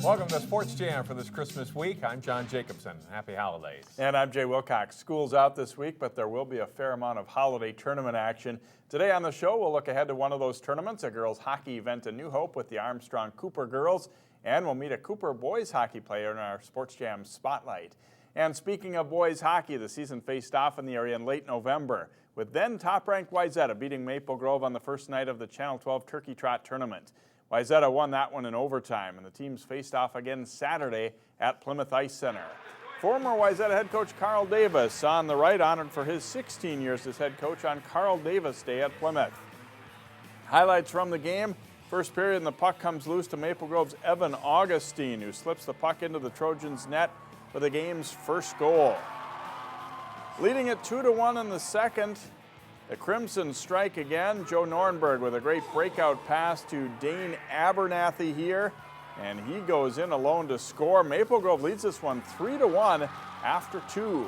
Welcome to Sports Jam for this Christmas week. I'm John Jacobson. Happy holidays. And I'm Jay Wilcox. School's out this week, but there will be a fair amount of holiday tournament action. Today on the show, we'll look ahead to one of those tournaments, a girls hockey event in New Hope with the Armstrong Cooper girls, and we'll meet a Cooper boys hockey player in our Sports Jam Spotlight. And speaking of boys hockey, the season faced off in the area in late November, with then top-ranked Wayzata beating Maple Grove on the first night of the Channel 12 Turkey Trot Tournament. Wayzata won that one in overtime, and the teams faced off again Saturday at Plymouth Ice Center. Former Wayzata head coach Carl Davis on the right, honored for his 16 years as head coach on Carl Davis Day at Plymouth. Highlights from the game. First period, and the puck comes loose to Maple Grove's Evan Augustine, who slips the puck into the Trojans' net for the game's first goal. Leading it 2-1 in the second, the Crimson strike again. Joe Nornberg with a great breakout pass to Dane Abernathy here, and he goes in alone to score. Maple Grove leads this one 3-1 after 2.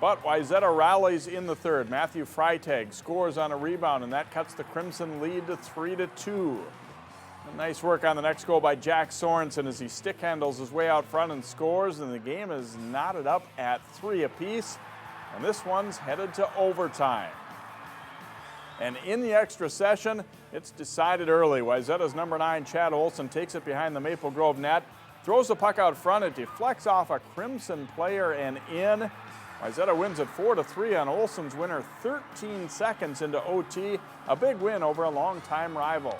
But Wayzata rallies in the third. Matthew Freitag scores on a rebound, and that cuts the Crimson lead to 3-2. Nice work on the next goal by Jack Sorensen as he stick handles his way out front and scores, and the game is knotted up at 3 apiece. And this one's headed to overtime. And in the extra session, it's decided early. Wayzata's number 9, Chad Olson, takes it behind the Maple Grove net, throws the puck out front. It deflects off a Crimson player and in. Wayzata wins it 4-3 on Olson's winner 13 seconds into OT. A big win over a longtime rival.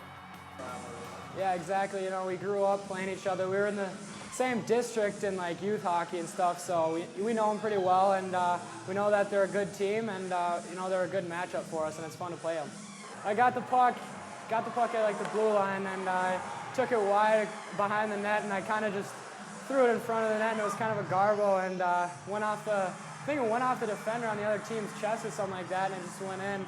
Yeah, exactly. You know, we grew up playing each other. We were in the same district in like youth hockey and stuff, so we know them pretty well, and we know that they're a good team, and you know, they're a good matchup for us, and it's fun to play them. I got the puck at like the blue line, and I took it wide behind the net, and I kind of just threw it in front of the net, and it was kind of a garbo, and I think it went off the defender on the other team's chest or something like that, and it just went in.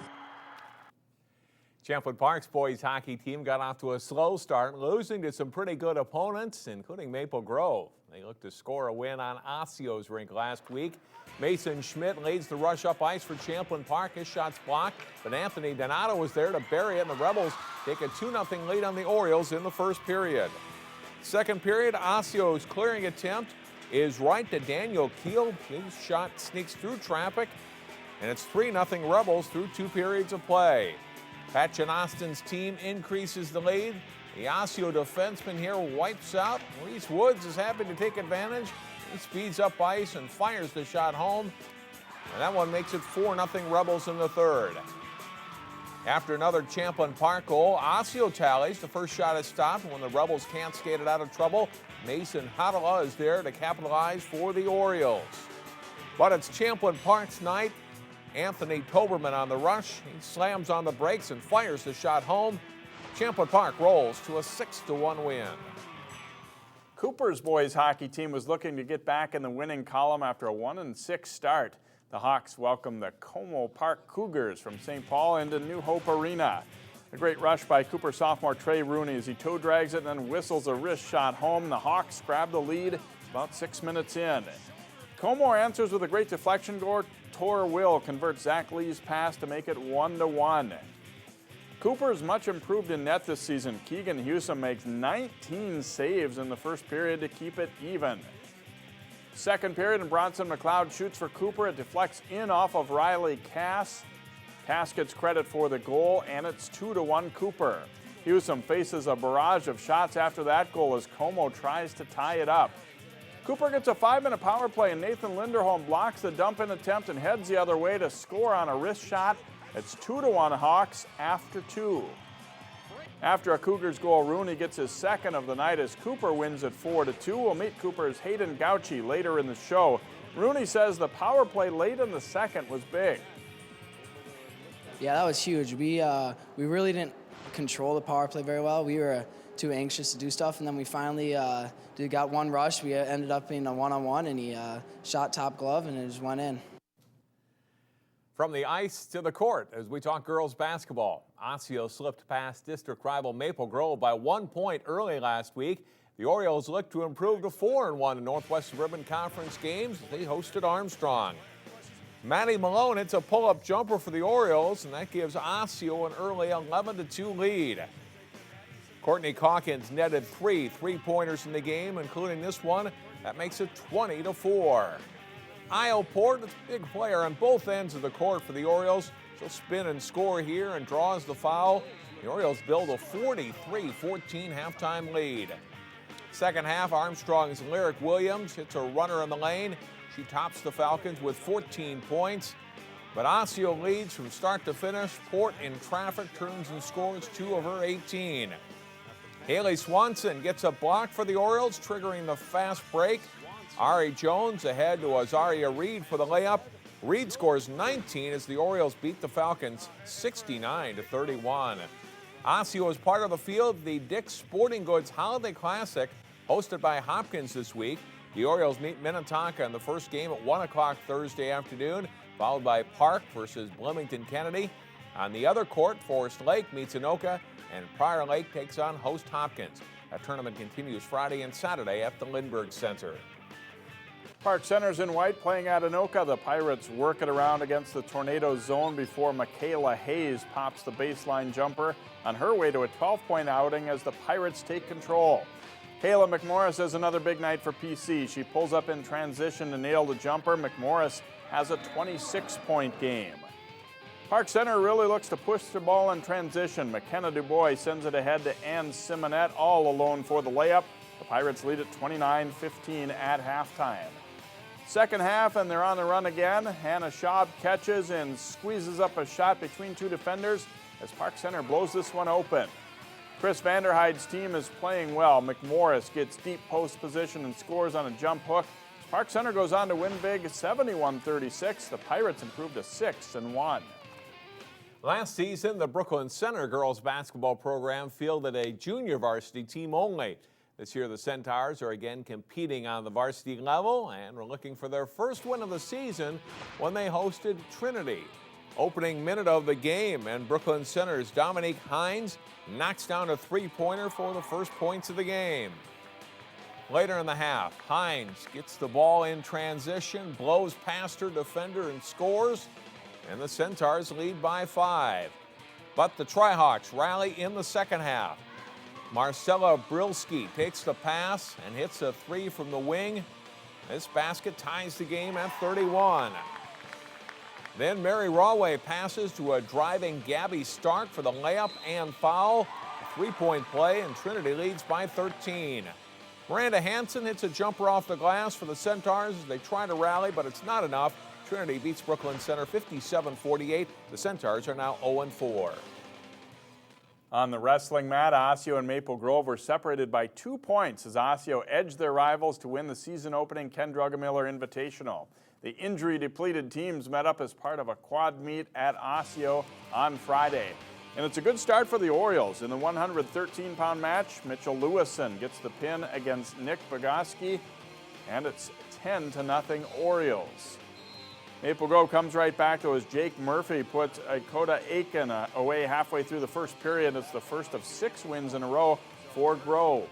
Champlin Park's boys hockey team got off to a slow start, losing to some pretty good opponents, including Maple Grove. They look to score a win on Osseo's rink last week. Mason Schmidt leads the rush up ice for Champlin Park. His shot's blocked, but Anthony Donato was there to bury it, and the Rebels take a 2-0 lead on the Orioles in the first period. Second period, Osseo's clearing attempt is right to Daniel Keel. His shot sneaks through traffic, and it's 3-0 Rebels through 2 periods of play. Patch and Austin's team increases the lead. The Osseo defenseman here wipes out. Reese Woods is happy to take advantage. He speeds up ice and fires the shot home. And that one makes it 4-0 Rebels in the third. After another Champlin Park goal, Osseo tallies. The first shot is stopped. When the Rebels can't skate it out of trouble, Mason Hadala is there to capitalize for the Orioles. But it's Champlin Park's night. Anthony Toberman on the rush. He slams on the brakes and fires the shot home. Champlin Park rolls to a 6-1 win. Cooper's boys hockey team was looking to get back in the winning column after a 1-6 start. The Hawks welcomed the Como Park Cougars from St. Paul into New Hope Arena. A great rush by Cooper sophomore Trey Rooney as he toe drags it and then whistles a wrist shot home. The Hawks grab the lead about 6 minutes in. Como answers with a great deflection goal. Tor Will converts Zach Lee's pass to make it 1-1. Cooper is much improved in net this season. Keegan Hewsome makes 19 saves in the first period to keep it even. Second period, and Bronson McLeod shoots for Cooper. It deflects in off of Riley Cass. Cass gets credit for the goal, and it's 2-1 Cooper. Hewsome faces a barrage of shots after that goal as Como tries to tie it up. Cooper gets a 5-minute power play, and Nathan Linderholm blocks the dump-in attempt and heads the other way to score on a wrist shot. It's 2-1 Hawks after 2. After a Cougars goal, Rooney gets his second of the night as Cooper wins at 4-2. We'll meet Cooper's Hayden Gauchi later in the show. Rooney says the power play late in the second was big. Yeah, that was huge. We really didn't control the power play very well. We were too anxious to do stuff, and then we finally got one rush. We ended up being a one-on-one, and he shot top glove, and it just went in. From the ice to the court as we talk girls basketball. Osseo slipped past district rival Maple Grove by 1 point early last week. The Orioles look to improve to 4-1 in Northwest Suburban Conference games. They hosted Armstrong. Maddie Malone hits a pull-up jumper for the Orioles, and that gives Osseo an early 11-2 lead. Courtney Calkins netted 3 3-pointers in the game, including this one. That makes it 20-4. Io Port, a big player on both ends of the court for the Orioles. She'll spin and score here and draws the foul. The Orioles build a 43-14 halftime lead. Second half, Armstrong's Lyric Williams hits a runner in the lane. She tops the Falcons with 14 points. But Osseo leads from start to finish. Port in traffic turns and scores 2 of her 18. Haley Swanson gets a block for the Orioles, triggering the fast break. Ari Jones ahead to Azaria Reed for the layup. Reed scores 19 as the Orioles beat the Falcons 69-31. Osseo is part of the field, the Dick's Sporting Goods Holiday Classic, hosted by Hopkins this week. The Orioles meet Minneapolis in the first game at 1 o'clock Thursday afternoon, followed by Park versus Bloomington Kennedy. On the other court, Forest Lake meets Anoka, and Prior Lake takes on host Hopkins. That tournament continues Friday and Saturday at the Lindbergh Center. Park Center's in white playing at Anoka. The Pirates work it around against the tornado zone before Michaela Hayes pops the baseline jumper on her way to a 12-point outing as the Pirates take control. Kayla McMorris has another big night for PC. She pulls up in transition to nail the jumper. McMorris has a 26-point game. Park Center really looks to push the ball in transition. McKenna Dubois sends it ahead to Ann Simonette, all alone for the layup. The Pirates lead at 29-15 at halftime. Second half, and they're on the run again. Hannah Schaub catches and squeezes up a shot between 2 defenders as Park Center blows this one open. Chris Vanderheid's team is playing well. McMorris gets deep post position and scores on a jump hook. Park Center goes on to win big 71-36. The Pirates improve to 6-1. Last season, the Brooklyn Center girls basketball program fielded a junior varsity team only. This year, the Centaurs are again competing on the varsity level and were looking for their first win of the season when they hosted Trinity. Opening minute of the game, and Brooklyn Center's Dominique Hines knocks down a 3-pointer for the first points of the game. Later in the half, Hines gets the ball in transition, blows past her defender and scores, and the Centaurs lead by 5. But the Tri-Hawks rally in the second half. Marcella Brilski takes the pass and hits a 3 from the wing. This basket ties the game at 31. Then Mary Rawway passes to a driving Gabby Stark for the layup and foul. A 3-point play, and Trinity leads by 13. Miranda Hansen hits a jumper off the glass for the Centaurs as they try to rally, but it's not enough. Trinity beats Brooklyn Center 57-48. The Centaurs are now 0-4. On the wrestling mat, Osseo and Maple Grove were separated by 2 points as Osseo edged their rivals to win the season-opening Ken Drugamiller Invitational. The injury-depleted teams met up as part of a quad meet at Osseo on Friday. And it's a good start for the Orioles. In the 113-pound match, Mitchell Lewison gets the pin against Nick Bogoski, and it's 10-0 Orioles. Maple Grove comes right back though as Jake Murphy puts Coda Aiken away halfway through the first period. It's the first of 6 wins in a row for Grove.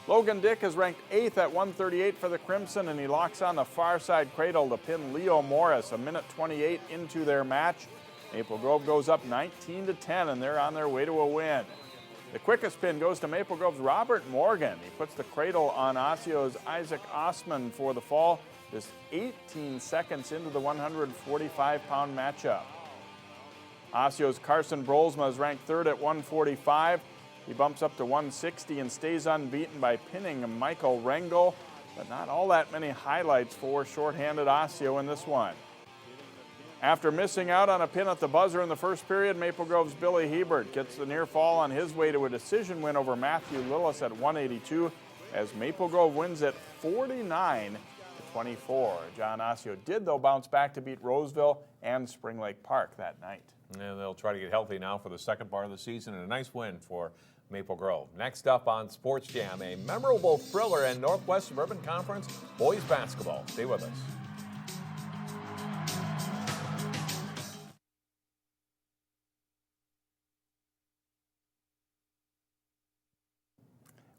Logan Dick is ranked 8th at 138 for the Crimson, and he locks on the far side cradle to pin Leo Morris a minute 28 into their match. Maple Grove goes up 19-10, and they're on their way to a win. The quickest pin goes to Maple Grove's Robert Morgan. He puts the cradle on Osseo's Isaac Osman for the fall, just 18 seconds into the 145-pound matchup. Osseo's Carson Brolsma is ranked 3rd at 145. He bumps up to 160 and stays unbeaten by pinning Michael Rengel, but not all that many highlights for shorthanded Osseo in this one. After missing out on a pin at the buzzer in the first period, Maple Grove's Billy Hebert gets the near fall on his way to a decision win over Matthew Lillis at 182 as Maple Grove wins at 49-24. John Osseo did, though, bounce back to beat Roseville and Spring Lake Park that night. And they'll try to get healthy now for the second part of the season, and a nice win for Maple Grove. Next up on Sports Jam, a memorable thriller in Northwest Suburban Conference boys basketball. Stay with us.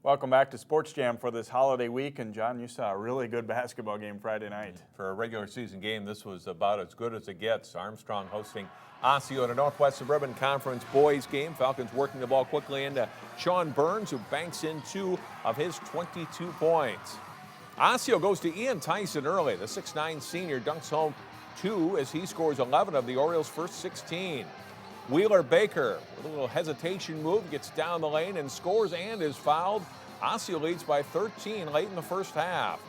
Welcome back to Sports Jam for this holiday week. And John, you saw a really good basketball game Friday night. For a regular season game, this was about as good as it gets. Armstrong hosting Osseo in a Northwest Suburban Conference boys game. Falcons working the ball quickly into Sean Burns, who banks in 2 of his 22 points. Osseo goes to Ian Tyson early. The 6'9 senior dunks home 2 as he scores 11 of the Orioles' first 16. Wheeler Baker, with a little hesitation move, gets down the lane and scores and is fouled. Osseo leads by 13 late in the first half.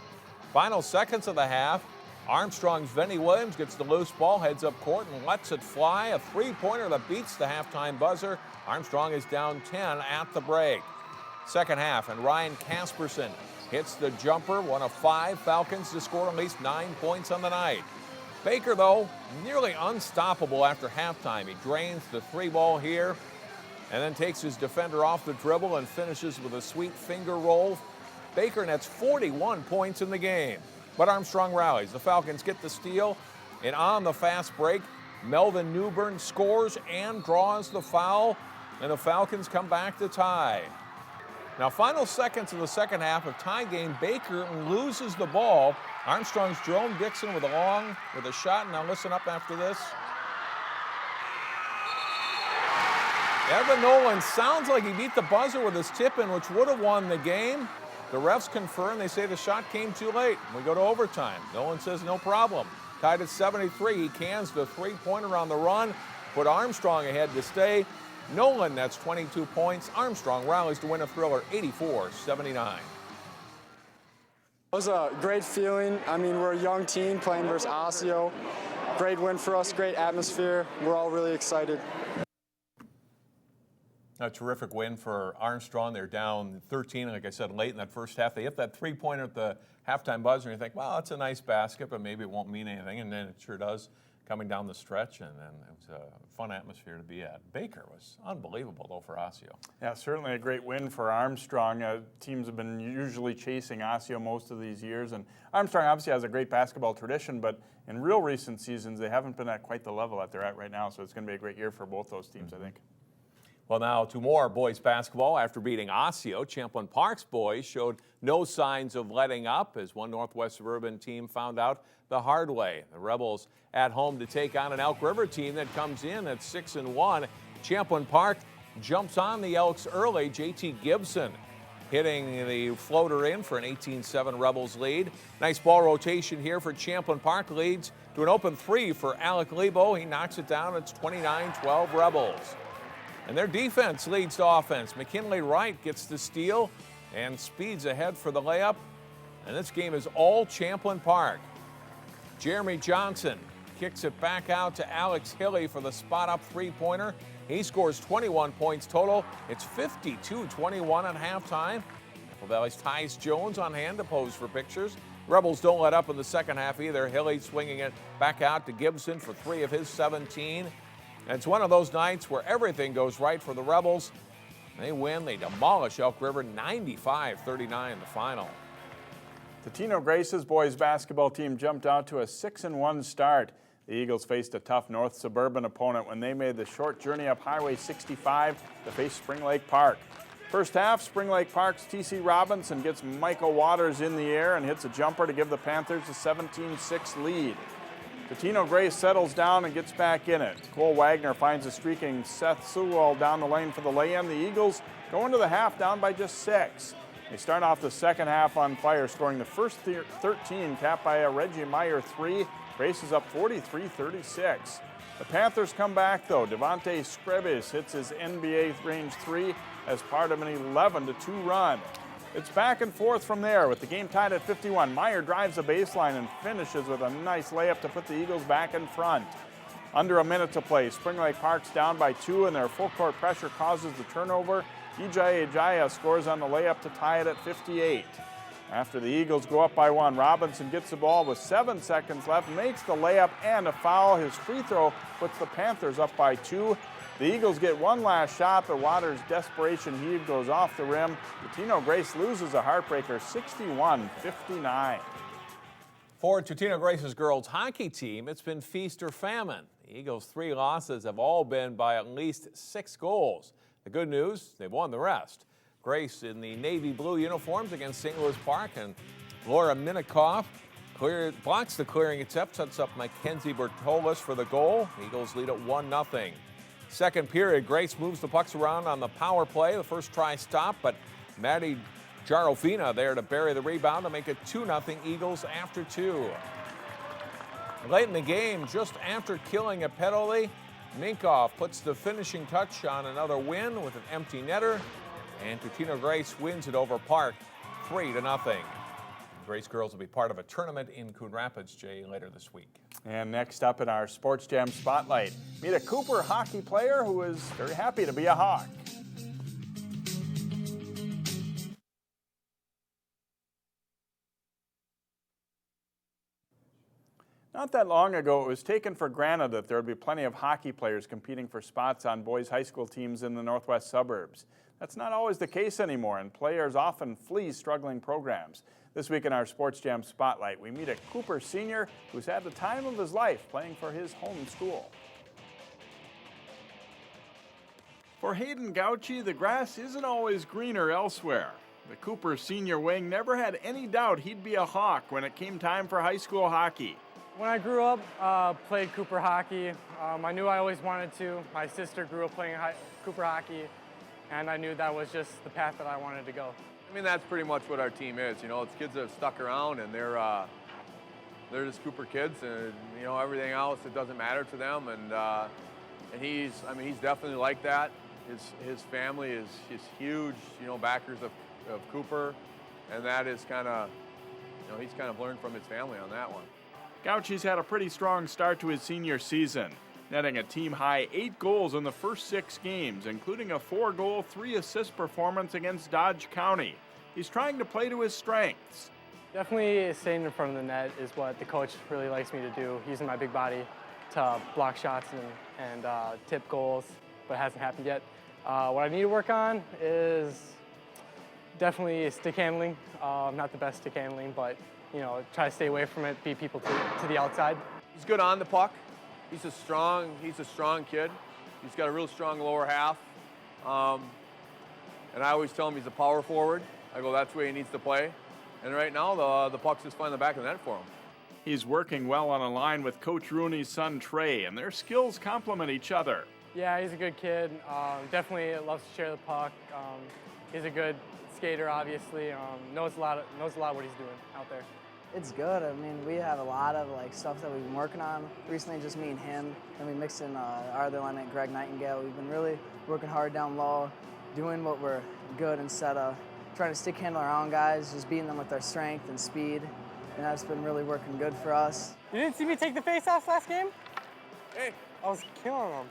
Final seconds of the half, Armstrong's Vinnie Williams gets the loose ball, heads up court and lets it fly. A three-pointer that beats the halftime buzzer. Armstrong is down 10 at the break. Second half, and Ryan Casperson hits the jumper, one of 5 Falcons to score at least 9 points on the night. Baker, though, nearly unstoppable after halftime. He drains the 3-ball here and then takes his defender off the dribble and finishes with a sweet finger roll. Baker nets 41 points in the game. But Armstrong rallies. The Falcons get the steal, and on the fast break, Melvin Newbern scores and draws the foul, and the Falcons come back to tie. Now, final seconds of the second half of tie game, Baker loses the ball. Armstrong's Jerome Dixon with a shot. Now listen up after this. Evan Nolan sounds like he beat the buzzer with his tip-in, which would have won the game. The refs confirm. They say the shot came too late. We go to overtime. Nolan says no problem. Tied at 73. He cans the 3-pointer on the run. Put Armstrong ahead to stay. Nolan nets 22 points. Armstrong rallies to win a thriller 84-79. It was a great feeling. I mean, we're a young team playing versus Osseo. Great win for us, great atmosphere. We're all really excited. A terrific win for Armstrong. They're down 13, like I said, late in that first half. They hit that 3-pointer at the halftime buzzer, and you think, well, that's a nice basket, but maybe it won't mean anything, and then it sure does coming down the stretch, and it was a fun atmosphere to be at. Baker was unbelievable, though, for Osseo. Yeah, certainly a great win for Armstrong. Teams have been usually chasing Osseo most of these years, and Armstrong obviously has a great basketball tradition, but in real recent seasons, they haven't been at quite the level that they're at right now, so it's going to be a great year for both those teams, I think. Well, now to more boys basketball. After beating Osseo, Champlin Park's boys showed no signs of letting up as one Northwest Suburban team found out the hard way. The Rebels at home to take on an Elk River team that comes in at 6-1. Champlin Park jumps on the Elks early. JT Gibson hitting the floater in for an 18-7 Rebels lead. Nice ball rotation here for Champlin Park. Leads to an open 3 for Alec Lebo. He knocks it down. It's 29-12 Rebels. And their defense leads to offense. McKinley Wright gets the steal and speeds ahead for the layup. And this game is all Champlin Park. Jeremy Johnson kicks it back out to Alex Hilly for the spot-up 3-pointer. He scores 21 points total. It's 52-21 at halftime. Apple Valley's Tyce Jones on hand to pose for pictures. Rebels don't let up in the second half either. Hilly swinging it back out to Gibson for 3 of his 17. And it's one of those nights where everything goes right for the Rebels. They win. They demolish Elk River 95-39 in the final. The Tino Grace's boys basketball team jumped out to a 6-1 start. The Eagles faced a tough North Suburban opponent when they made the short journey up Highway 65 to face Spring Lake Park. First half, Spring Lake Park's T.C. Robinson gets Michael Waters in the air and hits a jumper to give the Panthers a 17-6 lead. The Tino Grace settles down and gets back in it. Cole Wagner finds a streaking Seth Sewell down the lane for the lay-in. The Eagles go into the half down by just 6. They start off the second half on fire, scoring the first 13, capped by a Reggie Meyer 3. Grace is up 43-36. The Panthers come back, though. Devontae Screbis hits his NBA range 3 as part of an 11-2 run. It's back and forth from there with the game tied at 51. Meyer drives the baseline and finishes with a nice layup to put the Eagles back in front. Under a minute to play, Spring Lake Park's down by 2 and their full court pressure causes the turnover. Ejai Ejaya scores on the layup to tie it at 58. After the Eagles go up by 1, Robinson gets the ball with 7 seconds left, makes the layup and a foul. His free throw puts the Panthers up by 2. The Eagles get one last shot, but Waters' desperation heave goes off the rim. The Tino Grace loses a heartbreaker 61-59. For Tino Grace's girls hockey team, it's been feast or famine. The Eagles' 3 losses have all been by at least 6 goals. The good news, they've won the rest. Grace in the navy blue uniforms against St. Louis Park, and Laura Minikoff blocks the clearing attempt, sets up Mackenzie Bertolis for the goal. Eagles lead at 1-0. Second period, Grace moves the pucks around on the power play. The first try stopped, but Maddie Jarofina there to bury the rebound to make it 2-0 Eagles after 2. Late in the game, just after killing a penalty, Minkoff puts the finishing touch on another win with an empty netter, and Tino Grace wins it over Park 3-0. Grace girls will be part of a tournament in Coon Rapids, Jay, later this week. And next up in our Sports Jam Spotlight, meet a Cooper hockey player who is very happy to be a Hawk. Not that long ago, it was taken for granted that there would be plenty of hockey players competing for spots on boys' high school teams in the northwest suburbs. That's not always the case anymore, and players often flee struggling programs. This week in our Sports Jam Spotlight, we meet a Cooper senior who's had the time of his life playing for his home school. For Hayden Gauchi, the grass isn't always greener elsewhere. The Cooper senior wing never had any doubt he'd be a Hawk when it came time for high school hockey. When I grew up, played Cooper hockey. I knew I always wanted to. My sister grew up playing Cooper hockey, and I knew that was just the path that I wanted to go. I mean, that's pretty much what our team is. You know, it's kids that have stuck around, and they're just Cooper kids, and you know, everything else, it doesn't matter to them. And he's definitely like that. His family is huge, you know, backers of Cooper, and that is kind of, you know, he's kind of learned from his family on that one. Gauchi's had a pretty strong start to his senior season, netting a team-high 8 goals in the first 6 games, including a 4-goal, 3-assist performance against Dodge County. He's trying to play to his strengths. Definitely staying in front of the net is what the coach really likes me to do, using my big body to block shots and tip goals, but it hasn't happened yet. What I need to work on is definitely stick handling. Not the best stick handling, but you know, try to stay away from it, beat people to the outside. He's good on the puck. He's a strong kid. He's got a real strong lower half. And I always tell him he's a power forward. I go, that's the way he needs to play. And right now, the puck's just flying the back of the net for him. He's working well on a line with Coach Rooney's son, Trey, and their skills complement each other. Yeah, he's a good kid. Definitely loves to share the puck. He's a good skater, obviously. Knows a lot what he's doing out there. It's good. I mean, we have a lot of stuff that we've been working on. Recently, just me and him, and we mixed in our other linemate, Greg Nightingale. We've been really working hard down low, doing what we're good instead of trying to stick handle our own guys, just beating them with our strength and speed, and that's been really working good for us. You didn't see me take the face-offs last game? Hey, I was killing them.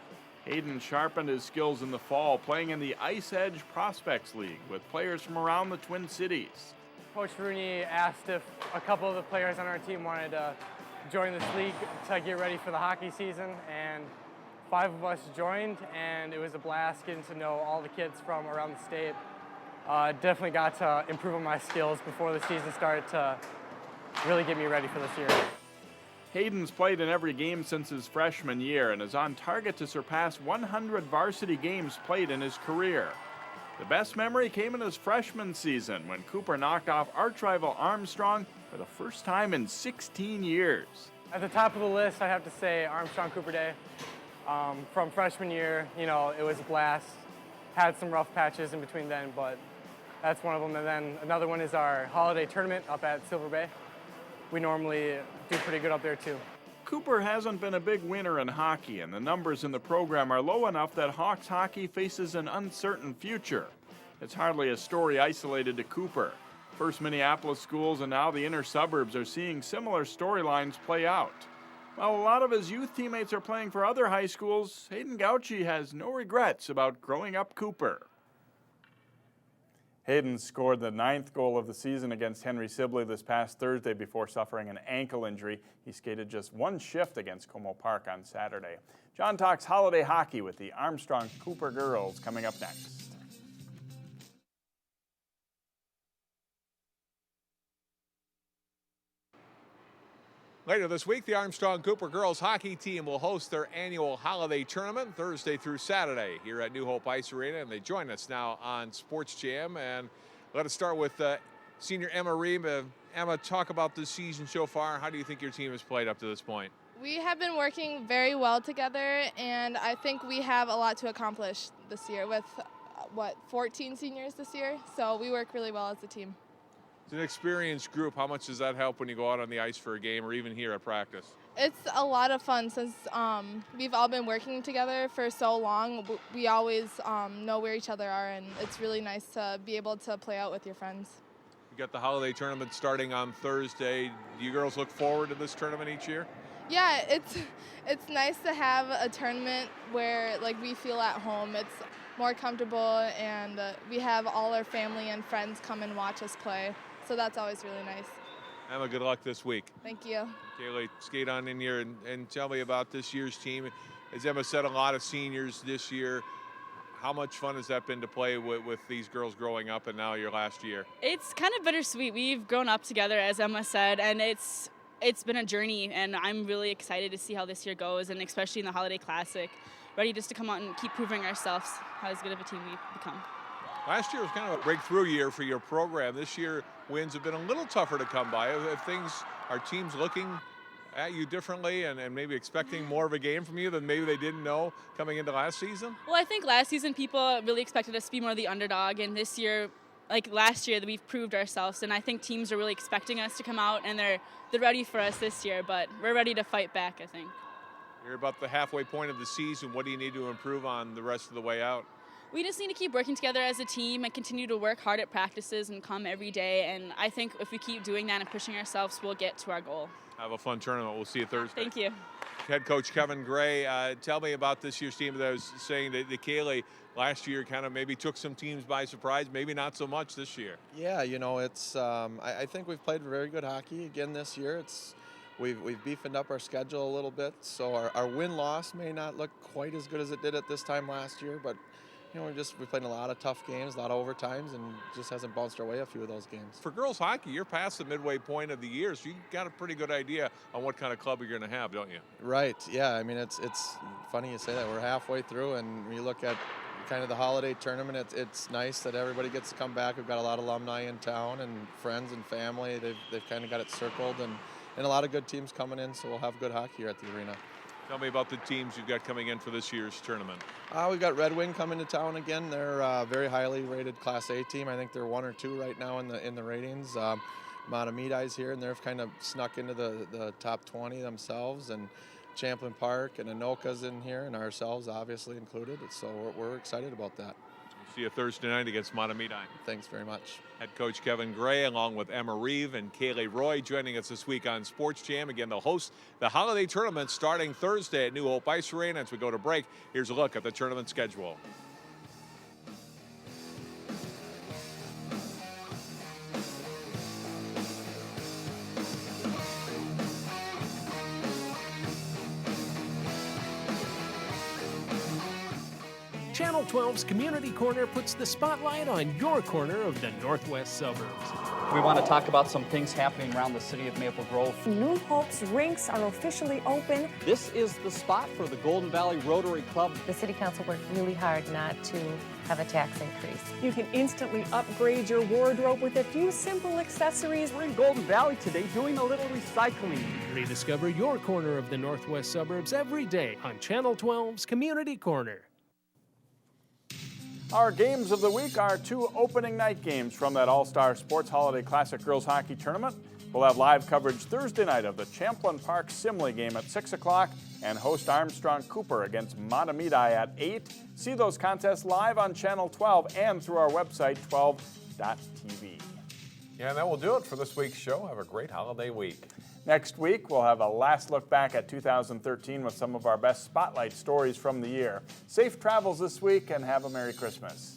Hayden sharpened his skills in the fall, playing in the Ice Edge Prospects League with players from around the Twin Cities. Coach Rooney asked if a couple of the players on our team wanted to join this league to get ready for the hockey season, and 5 of us joined, and it was a blast getting to know all the kids from around the state. Definitely got to improve on my skills before the season started to really get me ready for this year. Hayden's played in every game since his freshman year and is on target to surpass 100 varsity games played in his career. The best memory came in his freshman season when Cooper knocked off arch rival Armstrong for the first time in 16 years. At the top of the list, I have to say Armstrong Cooper Day. From freshman year, you know, it was a blast. Had some rough patches in between then, but that's one of them. And then another one is our holiday tournament up at Silver Bay. We normally do pretty good up there too. Cooper hasn't been a big winner in hockey, and the numbers in the program are low enough that Hawks hockey faces an uncertain future. It's hardly a story isolated to Cooper. First Minneapolis schools and now the inner suburbs are seeing similar storylines play out. While a lot of his youth teammates are playing for other high schools, Hayden Gauchi has no regrets about growing up Cooper. Hayden scored the 9th goal of the season against Henry Sibley this past Thursday before suffering an ankle injury. He skated just 1 shift against Como Park on Saturday. John talks holiday hockey with the Armstrong Cooper girls coming up next. Later this week, the Armstrong Cooper girls hockey team will host their annual holiday tournament Thursday through Saturday here at New Hope Ice Arena, and they join us now on Sports Jam. And let us start with senior Emma Reeb. Emma, talk about the season so far. How do you think your team has played up to this point? We have been working very well together, and I think we have a lot to accomplish this year with, 14 seniors this year, so we work really well as a team. It's an experienced group. How much does that help when you go out on the ice for a game or even here at practice? It's a lot of fun since we've all been working together for so long. We always know where each other are, and it's really nice to be able to play out with your friends. You got the holiday tournament starting on Thursday. Do you girls look forward to this tournament each year? Yeah, it's nice to have a tournament where we feel at home. It's more comfortable, and we have all our family and friends come and watch us play. So that's always really nice. Emma, good luck this week. Thank you. Kaylee, skate on in here and tell me about this year's team. As Emma said, a lot of seniors this year. How much fun has that been to play with these girls growing up and now your last year? It's kind of bittersweet. We've grown up together, as Emma said, and it's been a journey, and I'm really excited to see how this year goes, and especially in the Holiday Classic. Ready just to come out and keep proving ourselves how good of a team we've become. Last year was kind of a breakthrough year for your program. This year, wins have been a little tougher to come by. Are teams looking at you differently and maybe expecting more of a game from you than maybe they didn't know coming into last season? Well, I think last season people really expected us to be more the underdog, and this year, like last year, we've proved ourselves, and I think teams are really expecting us to come out, and they're ready for us this year, but we're ready to fight back, I think. You're about the halfway point of the season. What do you need to improve on the rest of the way out? We just need to keep working together as a team and continue to work hard at practices and come every day. And I think if we keep doing that and pushing ourselves, we'll get to our goal. Have a fun tournament. We'll see you Thursday. Thank you. Head coach Kevin Gray, tell me about this year's team. That I was saying that Kaylee last year kind of maybe took some teams by surprise, maybe not so much this year. Yeah, it's I think we've played very good hockey again this year. We've beefed up our schedule a little bit, so our win-loss may not look quite as good as it did at this time last year, but we played a lot of tough games, a lot of overtimes, and just hasn't bounced our way a few of those games. For girls hockey, you're past the midway point of the year, so you got a pretty good idea on what kind of club you're going to have, don't you? Right, yeah. I mean, it's funny you say that. We're halfway through, and when you look at kind of the holiday tournament, it's nice that everybody gets to come back. We've got a lot of alumni in town and friends and family. They've kind of got it circled, and a lot of good teams coming in, so we'll have good hockey here at the arena. Tell me about the teams you've got coming in for this year's tournament. We've got Red Wing coming to town again. They're a very highly rated Class A team. I think they're 1 or 2 right now in the ratings. Matamidai's here, and they've kind of snuck into the top 20 themselves. And Champlin Park and Anoka's in here, and ourselves obviously included. So we're excited about that. See you Thursday night against Matamidai. Thanks very much. Head coach Kevin Gray, along with Emma Reeve and Kaylee Roy, joining us this week on Sports Jam. Again, they'll host the holiday tournament starting Thursday at New Hope Ice Arena. As we go to break, here's a look at the tournament schedule. Channel 12's Community Corner puts the spotlight on your corner of the northwest suburbs. We want to talk about some things happening around the city of Maple Grove. New Hope's rinks are officially open. This is the spot for the Golden Valley Rotary Club. The City Council worked really hard not to have a tax increase. You can instantly upgrade your wardrobe with a few simple accessories. We're in Golden Valley today doing a little recycling. Rediscover your corner of the northwest suburbs every day on Channel 12's Community Corner. Our games of the week are 2 opening night games from that All-Star Sports Holiday Classic Girls Hockey Tournament. We'll have live coverage Thursday night of the Champlin Park Simley game at 6 o'clock and host Armstrong Cooper against Matamidai at 8. See those contests live on Channel 12 and through our website, 12.tv. Yeah, and that will do it for this week's show. Have a great holiday week. Next week, we'll have a last look back at 2013 with some of our best spotlight stories from the year. Safe travels this week and have a Merry Christmas.